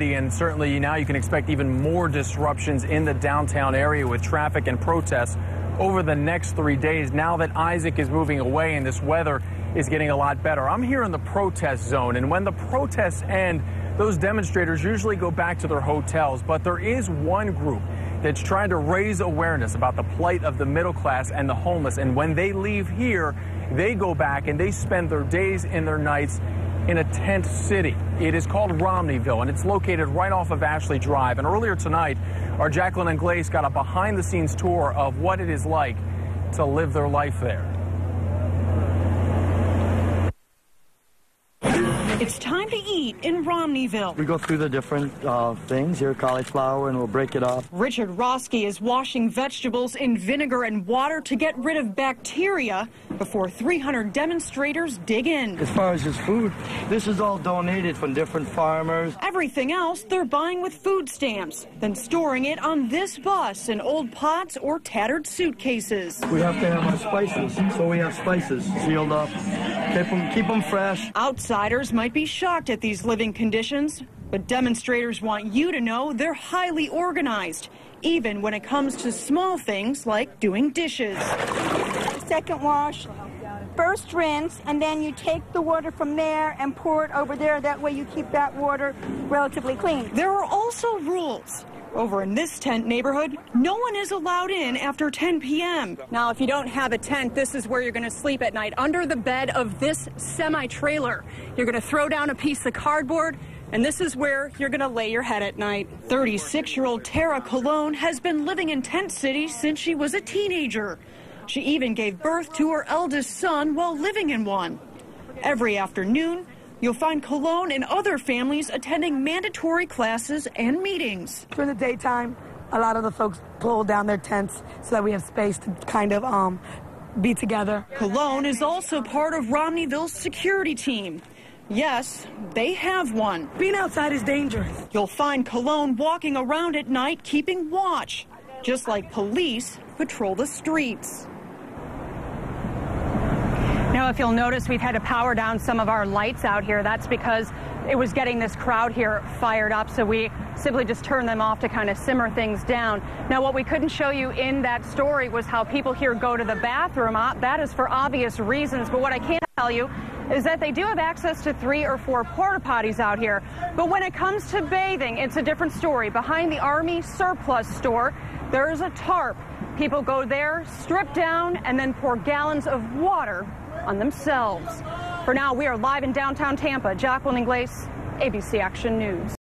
And certainly now you can expect even more disruptions in the downtown area with traffic and protests over the next 3 days. Now that Isaac is moving away and this weather is getting a lot better. I'm here in the protest zone, and when the protests end, those demonstrators usually go back to their hotels. But there is one group that's trying to raise awareness about the plight of the middle class and the homeless. And when they leave here, they go back and they spend their days and their nights in a tent city. It is called Romneyville, and it's located right off of Ashley Drive. And earlier tonight, our Jacqueline and Glaze got a behind-the-scenes tour of what it is like to live their life there. It's time to eat in Romneyville. We go through the different things here, cauliflower, and we'll break it up. Richard Roski is washing vegetables in vinegar and water to get rid of bacteria before 300 demonstrators dig in. As far as his food, this is all donated from different farmers. Everything else they're buying with food stamps, then storing it on this bus in old pots or tattered suitcases. We have to have our spices, so we have spices sealed up. Keep them fresh. Outsiders might be shocked at these living conditions, but demonstrators want you to know they're highly organized, even when it comes to small things like doing dishes. Second wash, first rinse, and then you take the water from there and pour it over there. That way you keep that water relatively clean. There are also rules. Over in this tent neighborhood, no one is allowed in after 10 p.m. Now, if you don't have a tent, this is where you're going to sleep at night, under the bed of this semi-trailer. You're going to throw down a piece of cardboard, and this is where you're going to lay your head at night. 36-year-old Tara Colon has been living in Tent City since she was a teenager. She even gave birth to her eldest son while living in one. Every afternoon, you'll find Colon and other families attending mandatory classes and meetings. During the daytime, a lot of the folks pull down their tents so that we have space to kind of be together. Colon is also part of Romneyville's security team. Yes, they have one. Being outside is dangerous. You'll find Colon walking around at night keeping watch, just like police patrol the streets. Now, if you'll notice, we've had to power down some of our lights out here. That's because it was getting this crowd here fired up, so we simply just turned them off to kind of simmer things down. Now, what we couldn't show you in that story was how people here go to the bathroom. That is for obvious reasons, but what I can tell you is that they do have access to 3 or 4 porta potties out here. But when it comes to bathing, it's a different story. Behind the Army surplus store, there's a tarp. People go there, strip down, and then pour gallons of water on themselves. For now, we are live in downtown Tampa. Jacqueline and Glaze, ABC Action News.